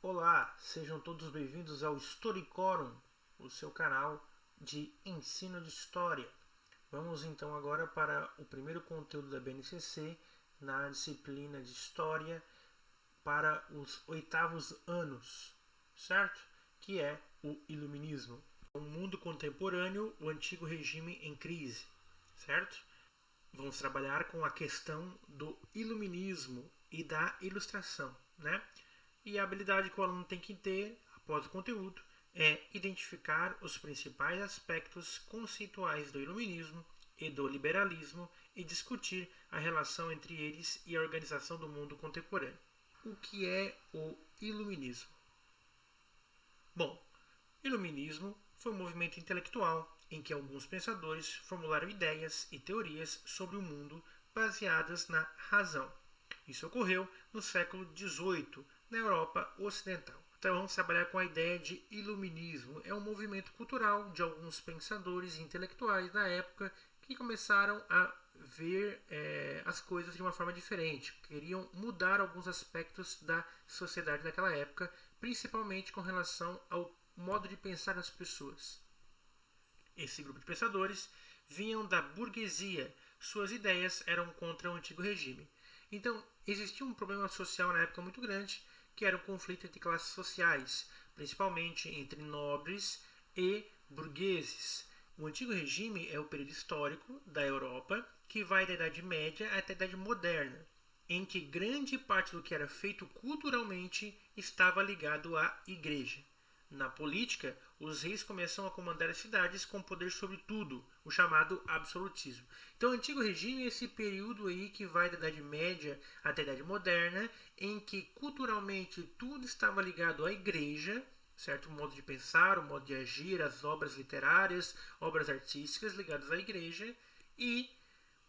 Olá, sejam todos bem-vindos ao Storycorum, o seu canal de ensino de história. Vamos então agora para o primeiro conteúdo da BNCC na disciplina de História para os 8º anos, certo? Que é o Iluminismo. O mundo contemporâneo, o antigo regime em crise, certo? Vamos trabalhar com a questão do Iluminismo e da Ilustração, né? E a habilidade que o aluno tem que ter, após o conteúdo, é identificar os principais aspectos conceituais do iluminismo e do liberalismo e discutir a relação entre eles e a organização do mundo contemporâneo. O que é o iluminismo? Bom, o iluminismo foi um movimento intelectual em que alguns pensadores formularam ideias e teorias sobre o mundo baseadas na razão. Isso ocorreu no século XVIII, na Europa Ocidental. Então vamos trabalhar com a ideia de iluminismo. É um movimento cultural de alguns pensadores e intelectuais da época que começaram a ver as coisas de uma forma diferente. Queriam mudar alguns aspectos da sociedade daquela época, principalmente com relação ao modo de pensar das pessoas. Esse grupo de pensadores vinham da burguesia. Suas ideias eram contra o antigo regime. Então, existia um problema social na época muito grande, que era o conflito entre classes sociais, principalmente entre nobres e burgueses. O antigo regime é o período histórico da Europa, que vai da Idade Média até a Idade Moderna, em que grande parte do que era feito culturalmente estava ligado à igreja. Na política, os reis começam a comandar as cidades com poder sobre tudo, o chamado absolutismo. Então, o antigo regime é esse período aí que vai da Idade Média até a Idade Moderna, em que culturalmente tudo estava ligado à igreja, certo? O modo de pensar, o modo de agir, as obras literárias, obras artísticas ligadas à igreja, e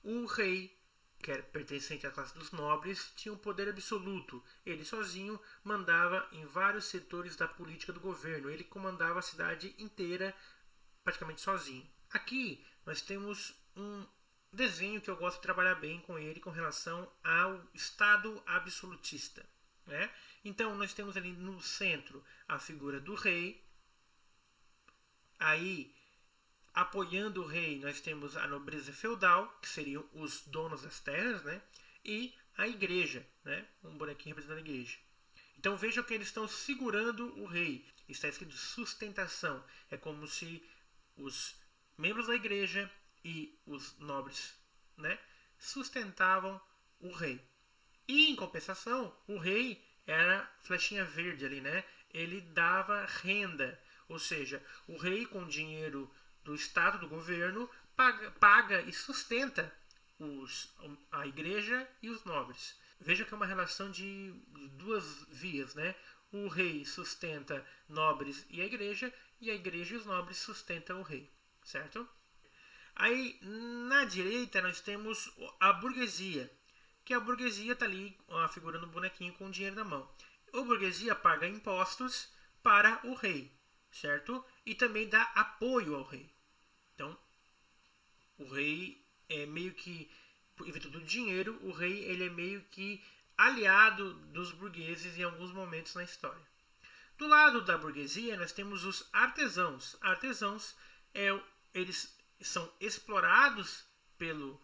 o rei, que era pertencente à classe dos nobres, tinha um poder absoluto. Ele sozinho mandava em vários setores da política do governo. Ele comandava a cidade inteira praticamente sozinho. Aqui nós temos um desenho que eu gosto de trabalhar bem com ele com relação ao Estado absolutista, né? Então nós temos ali no centro a figura do rei. Aí, apoiando o rei, nós temos a nobreza feudal, que seriam os donos das terras, né? E a igreja, né? Um bonequinho representando a igreja. Então vejam que eles estão segurando o rei. Está escrito sustentação. É como se os membros da igreja e os nobres, né, sustentavam o rei. E em compensação, o rei era flechinha verde ali, né? Ele dava renda. Ou seja, o rei com dinheiro do Estado, do governo, paga e sustenta a igreja e os nobres. Veja que é uma relação de duas vias, né? O rei sustenta nobres e a igreja e os nobres sustentam o rei, certo? Aí, na direita, nós temos a burguesia, que a burguesia está ali, a figura no bonequinho com o dinheiro na mão. A burguesia paga impostos para o rei, certo? E também dá apoio ao rei. Então, o rei é meio que, em virtude do dinheiro, o rei ele é meio que aliado dos burgueses em alguns momentos na história. Do lado da burguesia, nós temos os artesãos. Artesãos, eles são explorados pelo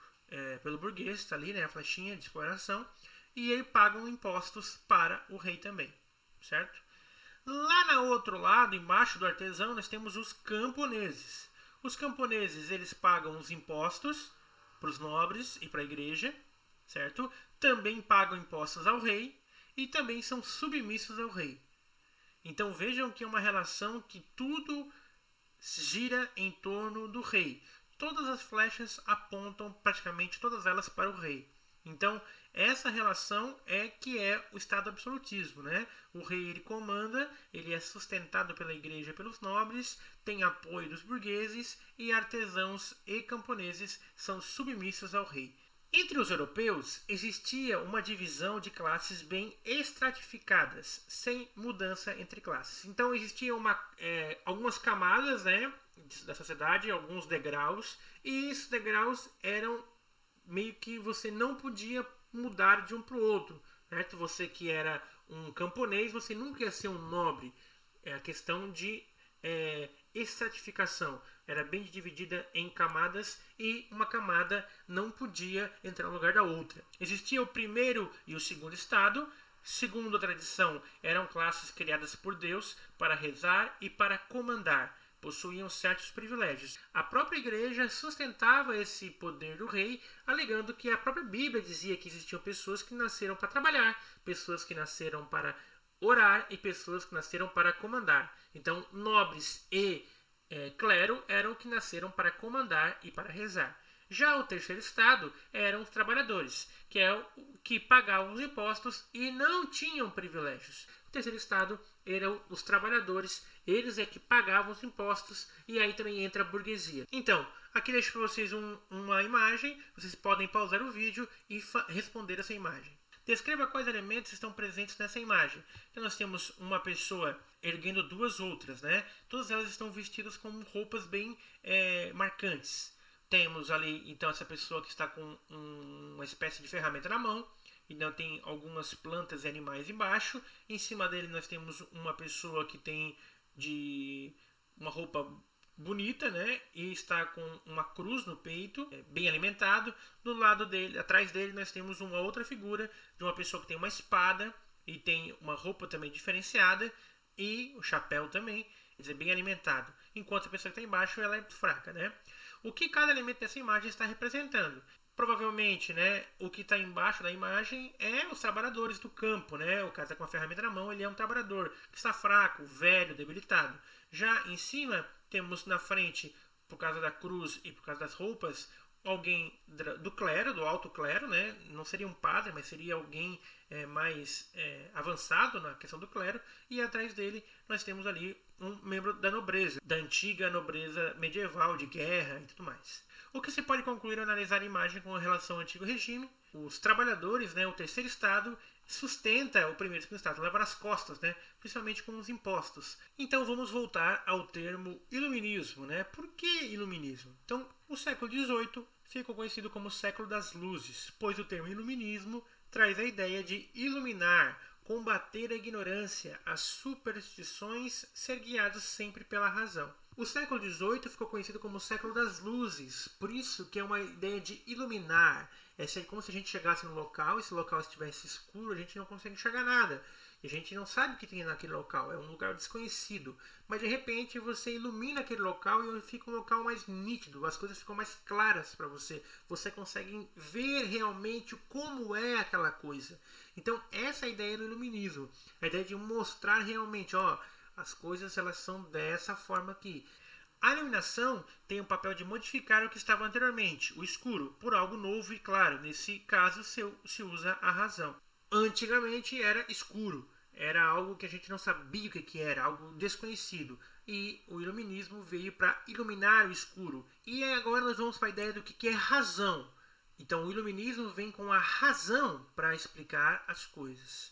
burguês, está ali, né, a flechinha de exploração, e eles pagam impostos para o rei também, certo? Lá no outro lado, embaixo do artesão, nós temos os camponeses. Os camponeses, eles pagam os impostos para os nobres e para a igreja, certo? Também pagam impostos ao rei e também são submissos ao rei. Então vejam que é uma relação que tudo gira em torno do rei. Todas as flechas apontam praticamente todas elas para o rei. Então, essa relação é que é o Estado absolutismo, né? O rei ele comanda, ele é sustentado pela igreja e pelos nobres, tem apoio dos burgueses e artesãos e camponeses são submissos ao rei. Entre os europeus existia uma divisão de classes bem estratificadas, sem mudança entre classes. Então existiam algumas camadas, né, da sociedade, alguns degraus, e esses degraus eram meio que você não podia mudar de um para o outro, certo? Você que era um camponês, você nunca ia ser um nobre. É a questão de estratificação. Era bem dividida em camadas e uma camada não podia entrar no lugar da outra. Existia o primeiro e o segundo estado. Segundo a tradição, eram classes criadas por Deus para rezar e para comandar. Possuíam certos privilégios. A própria igreja sustentava esse poder do rei, alegando que a própria Bíblia dizia que existiam pessoas que nasceram para trabalhar, pessoas que nasceram para orar e pessoas que nasceram para comandar. Então, nobres e clero eram que nasceram para comandar e para rezar. Já o terceiro estado eram os trabalhadores, que é o que pagavam os impostos e não tinham privilégios. O terceiro estado eram os trabalhadores, eles é que pagavam os impostos, e aí também entra a burguesia. Então, aqui deixo para vocês uma imagem, vocês podem pausar o vídeo e responder essa imagem. Descreva quais elementos estão presentes nessa imagem. Então nós temos uma pessoa erguendo duas outras, né? Todas elas estão vestidas com roupas bem marcantes. Temos ali, então, essa pessoa que está com uma espécie de ferramenta na mão. Então tem algumas plantas e animais embaixo. Em cima dele nós temos uma pessoa que tem uma roupa bonita, né? E está com uma cruz no peito, bem alimentado. Do lado dele, atrás dele, nós temos uma outra figura de uma pessoa que tem uma espada e tem uma roupa também diferenciada e o chapéu também, quer dizer, bem alimentado. Enquanto a pessoa que está embaixo, ela é fraca, né? O que cada elemento dessa imagem está representando? Provavelmente, né, o que está embaixo da imagem é os trabalhadores do campo, né? O cara está com a ferramenta na mão, ele é um trabalhador que está fraco, velho, debilitado. Já em cima, temos na frente, por causa da cruz e por causa das roupas, alguém do clero, do alto clero, né? Não seria um padre, mas seria alguém mais avançado na questão do clero. E atrás dele nós temos ali um membro da nobreza, da antiga nobreza medieval, de guerra e tudo mais. O que se pode concluir ao analisar a imagem com relação ao antigo regime? Os trabalhadores, né, o terceiro estado, sustenta o primeiro e segundo estado, leva nas costas, né, principalmente com os impostos. Então vamos voltar ao termo iluminismo, né? Por que iluminismo? Então, o século XVIII ficou conhecido como o século das luzes, pois o termo iluminismo traz a ideia de iluminar, combater a ignorância, as superstições, ser guiados sempre pela razão. O século XVIII ficou conhecido como o século das luzes, por isso que é uma ideia de iluminar. É como se a gente chegasse no local e se o local estivesse escuro, a gente não consegue enxergar nada. E a gente não sabe o que tem naquele local, é um lugar desconhecido. Mas de repente você ilumina aquele local e fica um local mais nítido, as coisas ficam mais claras para você. Você consegue ver realmente como é aquela coisa. Então essa é a ideia do iluminismo, a ideia de mostrar realmente, as coisas elas são dessa forma aqui. A iluminação tem o papel de modificar o que estava anteriormente, o escuro, por algo novo e claro. Nesse caso se usa a razão. Antigamente era escuro, era algo que a gente não sabia o que era, algo desconhecido. E o iluminismo veio para iluminar o escuro. E agora nós vamos para a ideia do que é razão. Então o iluminismo vem com a razão para explicar as coisas.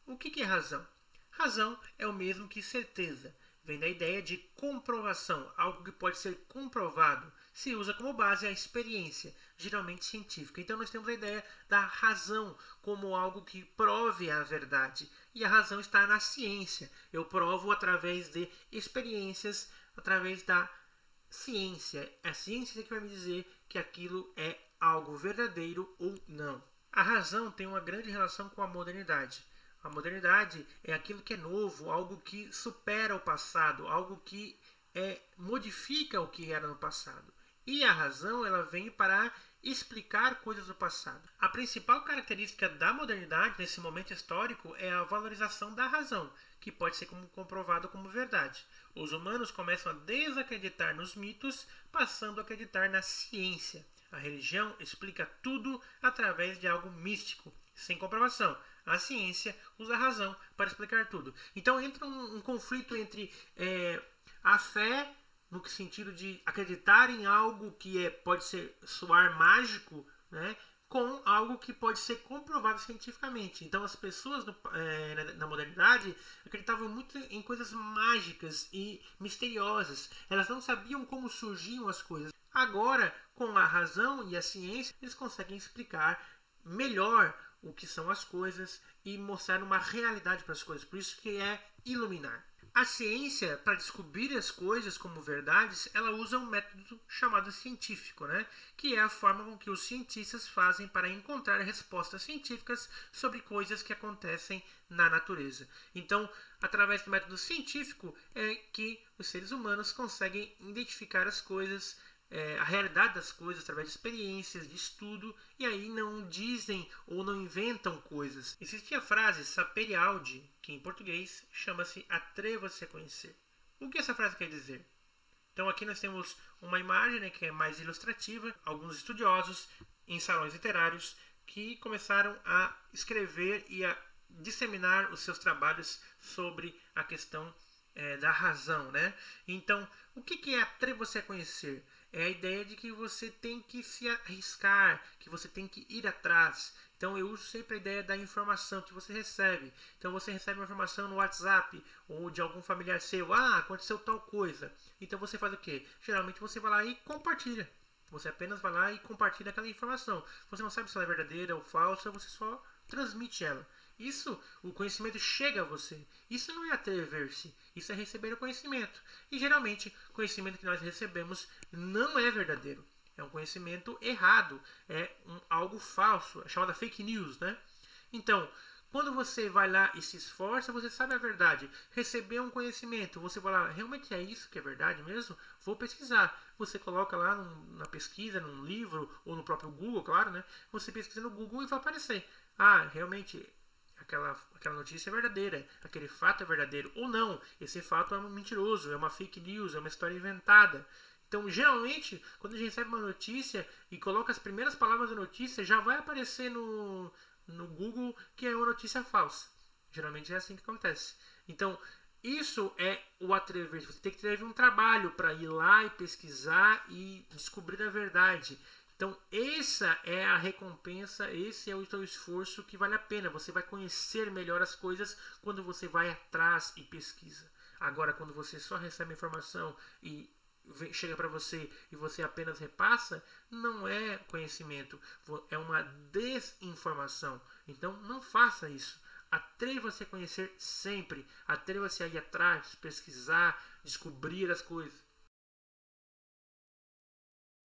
O que é razão? Razão é o mesmo que certeza. Vem da ideia de comprovação, algo que pode ser comprovado. Se usa como base a experiência, geralmente científica. Então nós temos a ideia da razão como algo que prove a verdade. E a razão está na ciência. Eu provo através de experiências, através da ciência. É a ciência que vai me dizer que aquilo é algo verdadeiro ou não. A razão tem uma grande relação com a modernidade. A modernidade é aquilo que é novo, algo que supera o passado, algo que modifica o que era no passado. E a razão ela vem para explicar coisas do passado. A principal característica da modernidade nesse momento histórico é a valorização da razão, que pode ser comprovado como verdade. Os humanos começam a desacreditar nos mitos, passando a acreditar na ciência. A religião explica tudo através de algo místico, sem comprovação. A ciência usa a razão para explicar tudo. Então entra um conflito entre a fé, no sentido de acreditar em algo que pode soar mágico, né, com algo que pode ser comprovado cientificamente. Então as pessoas na modernidade acreditavam muito em coisas mágicas e misteriosas. Elas não sabiam como surgiam as coisas. Agora, com a razão e a ciência, eles conseguem explicar melhor o que são as coisas e mostrar uma realidade para as coisas. Por isso que é iluminar. A ciência, para descobrir as coisas como verdades, ela usa um método chamado científico, né? Que é a forma com que os cientistas fazem para encontrar respostas científicas sobre coisas que acontecem na natureza. Então, através do método científico é que os seres humanos conseguem identificar as coisas, a realidade das coisas através de experiências, de estudo, e aí não dizem ou não inventam coisas. Existe a frase sapere aude, que em português chama-se atreva-se a conhecer. O que essa frase quer dizer? Então aqui nós temos uma imagem, né, que é mais ilustrativa, alguns estudiosos em salões literários que começaram a escrever e a disseminar os seus trabalhos sobre a questão da razão, né? Então, o que é atreva-se a conhecer? É a ideia de que você tem que se arriscar, que você tem que ir atrás. Então eu uso sempre a ideia da informação que você recebe. Então você recebe uma informação no WhatsApp ou de algum familiar seu. Ah, aconteceu tal coisa. Então você faz o quê? Geralmente você vai lá e compartilha. Você apenas vai lá e compartilha aquela informação. Você não sabe se ela é verdadeira ou falsa, você só transmite ela. Isso, o conhecimento chega a você. Isso não é atrever-se, isso é receber o conhecimento. E geralmente, o conhecimento que nós recebemos não é verdadeiro. É um conhecimento errado, é algo falso, é chamada fake news, né? Então, quando você vai lá e se esforça, você sabe a verdade. Receber um conhecimento, você vai lá, realmente é isso que é verdade mesmo? Vou pesquisar. Você coloca lá na pesquisa, num livro, ou no próprio Google, claro, né? Você pesquisa no Google e vai aparecer. Ah, realmente aquela notícia é verdadeira, aquele fato é verdadeiro. Ou não, esse fato é um mentiroso, é uma fake news, é uma história inventada. Então, geralmente, quando a gente recebe uma notícia e coloca as primeiras palavras da notícia, já vai aparecer no Google que é uma notícia falsa. Geralmente é assim que acontece. Então, isso é o atrever. Você tem que ter um trabalho para ir lá e pesquisar e descobrir a verdade. Então, essa é a recompensa, esse é o teu esforço que vale a pena. Você vai conhecer melhor as coisas quando você vai atrás e pesquisa. Agora, quando você só recebe informação e chega para você e você apenas repassa, não é conhecimento, é uma desinformação. Então, não faça isso. Atreva-se a conhecer sempre. Atreva-se a ir atrás, pesquisar, descobrir as coisas.